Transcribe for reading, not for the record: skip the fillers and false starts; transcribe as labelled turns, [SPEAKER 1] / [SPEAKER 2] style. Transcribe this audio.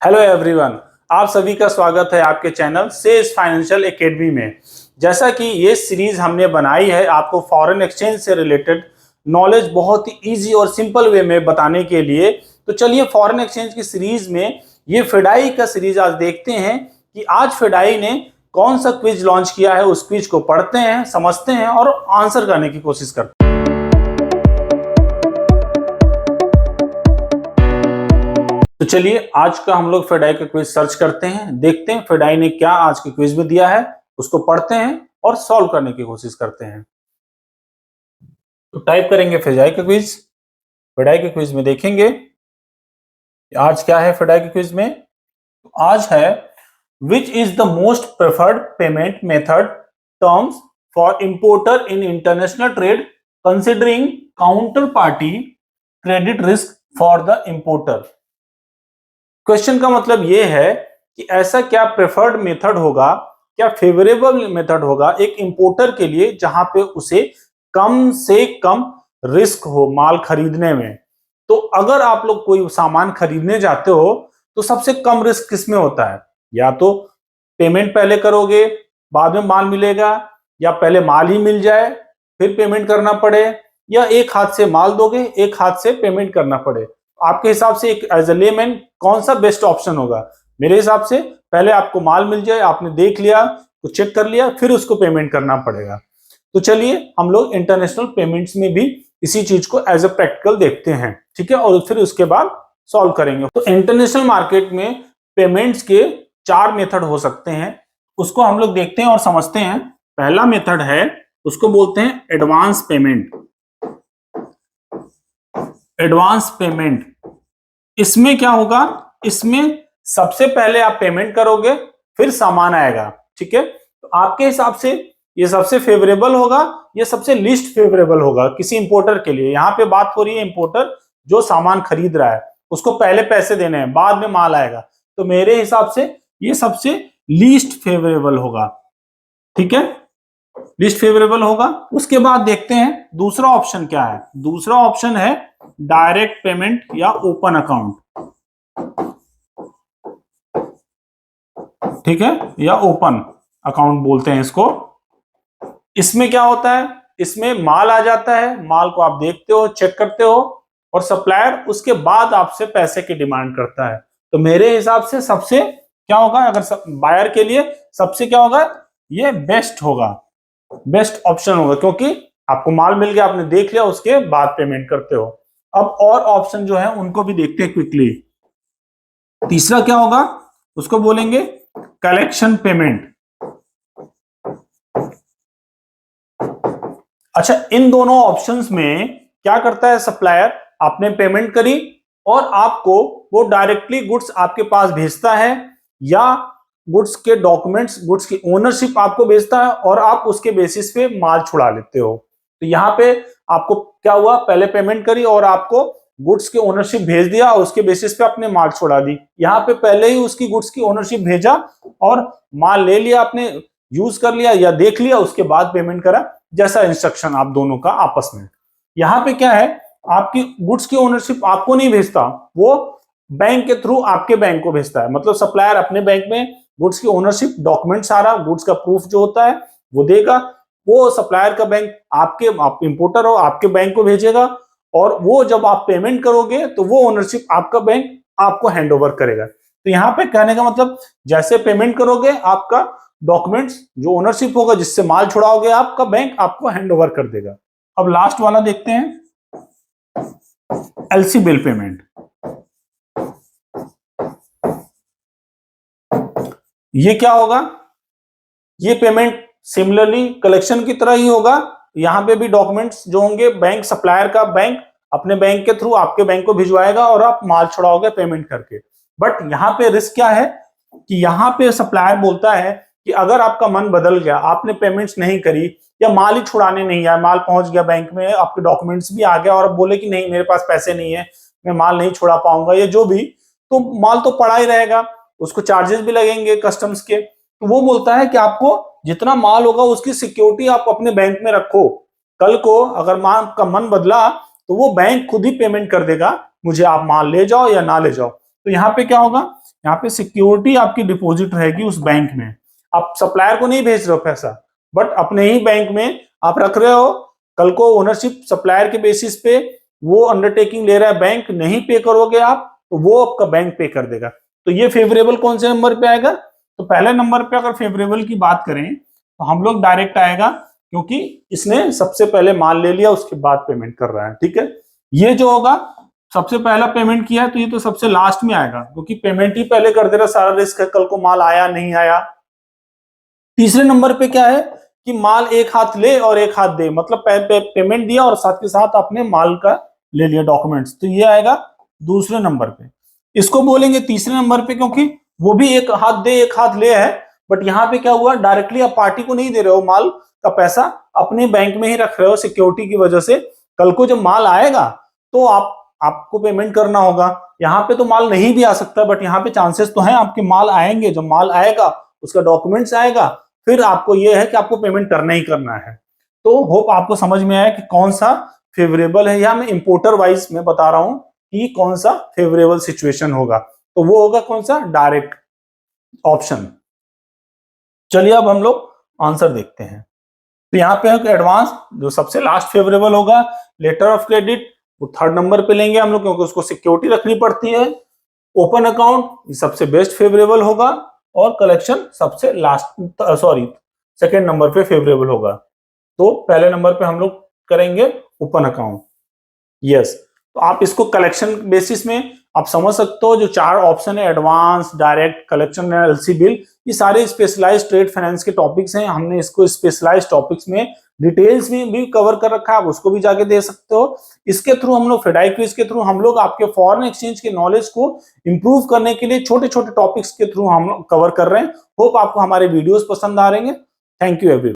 [SPEAKER 1] Hello everyone, आप सभी का स्वागत है आपके चैनल सेज फाइनेंशियल एकेडमी में। जैसा कि ये सीरीज हमने बनाई है आपको फॉरेन एक्सचेंज से रिलेटेड नॉलेज बहुत ही इजी और सिंपल वे में बताने के लिए, तो चलिए फॉरेन एक्सचेंज की सीरीज में ये फेडाई का सीरीज आज देखते हैं कि आज फेडाई ने कौन सा क्विज लॉन्च किया है। उस क्विज को पढ़ते हैं, समझते हैं और आंसर करने की कोशिश करते हैं। तो चलिए आज का हम लोग फेडाई का क्विज सर्च करते हैं, देखते हैं फेडाई ने क्या आज के क्विज में दिया है, उसको पढ़ते हैं और सॉल्व करने की कोशिश करते हैं। तो टाइप करेंगे फेडाई का क्विज। फेडाई के क्विज में देखेंगे आज क्या है। फेडाई के क्विज में आज है which is the most preferred payment method terms for importer in international trade considering counter party credit risk for the importer. Question का मतलब यह है कि ऐसा क्या प्रेफर्ड मेथड होगा, क्या फेवरेबल मेथड होगा एक इंपोर्टर के लिए जहां पे उसे कम से कम रिस्क हो माल खरीदने में। तो अगर आप लोग कोई सामान खरीदने जाते हो तो सबसे कम रिस्क किसमें होता है? या तो पेमेंट पहले करोगे बाद में माल मिलेगा, या पहले माल ही मिल जाए फिर पेमेंट करना पड़े, या एक हाथ से माल दोगे एक हाथ से पेमेंट करना पड़े। आपके हिसाब से एक एज ए लेमैन कौन सा बेस्ट ऑप्शन होगा? मेरे हिसाब से पहले आपको माल मिल जाए, आपने देख लिया तो चेक कर लिया, फिर उसको पेमेंट करना पड़ेगा। तो चलिए हम लोग इंटरनेशनल पेमेंट्स में भी इसी चीज को एज ए प्रैक्टिकल देखते हैं, ठीक है, और फिर उसके बाद सॉल्व करेंगे। तो इंटरनेशनल मार्केट में पेमेंट्स के 4 मेथड हो सकते हैं, उसको हम लोग देखते हैं और समझते हैं। पहला मेथड है उसको बोलते हैं एडवांस पेमेंट। एडवांस पेमेंट इसमें क्या होगा, इसमें सबसे पहले आप पेमेंट करोगे फिर सामान आएगा, ठीक है। तो आपके हिसाब से ये सबसे फेवरेबल होगा, ये सबसे लीस्ट फेवरेबल होगा किसी इंपोर्टर के लिए? यहाँ पे बात हो रही है इंपोर्टर जो सामान खरीद रहा है, उसको पहले पैसे देने हैं बाद में माल आएगा। तो मेरे हिसाब से ये सबसे लीस्ट फेवरेबल होगा, ठीक है, लीस्ट फेवरेबल होगा। उसके बाद देखते हैं दूसरा ऑप्शन क्या है। दूसरा ऑप्शन है डायरेक्ट पेमेंट या ओपन अकाउंट, ठीक है, या ओपन अकाउंट बोलते हैं इसको। इसमें क्या होता है, इसमें माल आ जाता है, माल को आप देखते हो, चेक करते हो और सप्लायर उसके बाद आपसे पैसे की डिमांड करता है। तो मेरे हिसाब से सबसे क्या होगा, अगर बायर के लिए सबसे क्या होगा, ये बेस्ट होगा, बेस्ट ऑप्शन होगा, क्योंकि आपको माल मिल गया, आपने देख लिया, उसके बाद पेमेंट करते हो। अब और ऑप्शन जो है उनको भी देखते हैं क्विकली। तीसरा क्या होगा, उसको बोलेंगे कलेक्शन पेमेंट। अच्छा, इन दोनों ऑप्शंस में क्या करता है सप्लायर, आपने पेमेंट करी और आपको वो डायरेक्टली गुड्स आपके पास भेजता है, या गुड्स के डॉक्यूमेंट्स, गुड्स की ओनरशिप आपको भेजता है और आप उसके बेसिस पे माल छुड़ा लेते हो। तो यहाँ पे आपको क्या हुआ, पहले पेमेंट करी और आपको गुड्स की ओनरशिप भेज दिया और उसके बेसिस पे अपने माल छुड़ा दी। यहाँ पे पहले ही उसकी गुड्स की ओनरशिप भेजा और माल ले लिया, आपने यूज कर लिया या देख लिया, उसके बाद पेमेंट करा, जैसा इंस्ट्रक्शन आप दोनों का आपस में। यहाँ पे क्या है, आपकी गुड्स की ओनरशिप आपको नहीं भेजता, वो बैंक के थ्रू आपके बैंक को भेजता है। मतलब सप्लायर अपने बैंक में गुड्स की ओनरशिप डॉक्यूमेंट, सारा गुड्स का प्रूफ जो होता है वो देगा, वो सप्लायर का बैंक आपके, आप इंपोर्टर हो, आपके बैंक को भेजेगा, और वो जब आप पेमेंट करोगे तो वो ओनरशिप आपका बैंक आपको हैंड ओवर करेगा। तो यहाँ पे कहने का मतलब, जैसे पेमेंट करोगे आपका डॉक्यूमेंट्स जो ओनरशिप होगा, जिससे माल छुड़ाओगे, आपका बैंक आपको हैंड ओवर कर देगा। अब लास्ट वाला देखते हैं, एलसी बिल पेमेंट। ये क्या होगा, ये पेमेंट सिमिलरली कलेक्शन की तरह ही होगा। यहां पे भी डॉक्यूमेंट्स जो होंगे, बैंक, सप्लायर का बैंक अपने बैंक के थ्रू आपके बैंक को भिजवाएगा और आप माल छुड़ाओगे पेमेंट करके। बट यहाँ पे रिस्क क्या है कि यहाँ पे सप्लायर बोलता है कि अगर आपका मन बदल गया, आपने पेमेंट्स नहीं करी या माल ही छुड़ाने नहीं आया, माल पहुंच गया बैंक में, आपके डॉक्यूमेंट्स भी आ गया और आप बोले कि नहीं मेरे पास पैसे नहीं है, मैं माल नहीं छुड़ा पाऊंगा, या जो भी, तो माल तो पड़ा ही रहेगा, उसको चार्जेस भी लगेंगे कस्टम्स के। तो वो बोलता है कि आपको जितना माल होगा उसकी सिक्योरिटी आप अपने बैंक में रखो, कल को अगर माल का मन बदला तो वो बैंक खुद ही पेमेंट कर देगा, मुझे आप माल ले जाओ या ना ले जाओ। तो यहाँ पे क्या होगा, यहाँ पे सिक्योरिटी आपकी डिपॉजिट रहेगी उस बैंक में। आप सप्लायर को नहीं भेज रहे हो पैसा, बट अपने ही बैंक में आप रख रहे हो। कल को ओनरशिप सप्लायर के बेसिस पे वो अंडरटेकिंग ले रहा है बैंक, नहीं पे करोगे आप तो वो आपका बैंक पे कर देगा। तो ये फेवरेबल कौन से नंबर पे आएगा? तो पहले नंबर पे अगर फेवरेबल की बात करें तो हम लोग डायरेक्ट आएगा, क्योंकि इसने सबसे पहले माल ले लिया उसके बाद पेमेंट कर रहा है। ठीक है, ये जो होगा सबसे पहला पेमेंट किया है तो ये तो सबसे लास्ट में आएगा, क्योंकि पेमेंट ही पहले कर दे रहा, सारा रिस्क है कल को माल आया नहीं आया। तीसरे नंबर पे क्या है कि माल एक हाथ ले और एक हाथ दे, मतलब पेमेंट दिया और साथ के साथ आपने माल का ले लिया डॉक्यूमेंट्स, तो ये आएगा दूसरे नंबर पे। इसको बोलेंगे तीसरे नंबर पे, क्योंकि वो भी एक हाथ दे एक हाथ ले है, बट यहाँ पे क्या हुआ, डायरेक्टली आप पार्टी को नहीं दे रहे हो माल का पैसा, अपने बैंक में ही रख रहे हो सिक्योरिटी की वजह से। कल को जब माल आएगा तो आपको पेमेंट करना होगा। यहाँ पे तो माल नहीं भी आ सकता, बट यहाँ पे चांसेस तो हैं आपके माल आएंगे। जब माल आएगा उसका डॉक्यूमेंट्स आएगा, फिर आपको यह है कि आपको पेमेंट करना ही करना है। तो होप आपको समझ में आया कि कौन सा फेवरेबल है, या मैं इंपोर्टर वाइज में बता रहा हूं कि कौन सा फेवरेबल सिचुएशन होगा। तो वो होगा कौन सा, डायरेक्ट ऑप्शन। चलिए अब हम लोग आंसर देखते हैं। तो यहाँ पे एडवांस जो सबसे लास्ट फेवरेबल होगा, लेटर ऑफ क्रेडिट वो थर्ड नंबर पे लेंगे हम लोग, क्योंकि उसको सिक्योरिटी रखनी पड़ती है। ओपन अकाउंट सबसे बेस्ट फेवरेबल होगा, और कलेक्शन सबसे लास्ट सेकेंड नंबर पे फेवरेबल होगा। तो पहले नंबर पे हम लोग करेंगे ओपन अकाउंट। यस, तो आप इसको कलेक्शन बेसिस में आप समझ सकते हो। जो चार ऑप्शन है, advance, direct, collection, LC bill, ये सारे स्पेशलाइज्ड ट्रेड फाइनेंस के टॉपिक्स हैं। हमने इसको स्पेशलाइज्ड टॉपिक्स में डिटेल्स में भी कवर कर रखा है, आप उसको भी जाके दे सकते हो। इसके थ्रू हम लोग फेडाई क्विज के थ्रू हम लोग आपके फॉरेन एक्सचेंज के नॉलेज को इंप्रूव करने के लिए छोटे छोटे टॉपिक्स के थ्रू हम लोग कवर कर रहे हैं। होप आपको हमारे वीडियोस पसंद आ रहे हैं। Thank you everyone.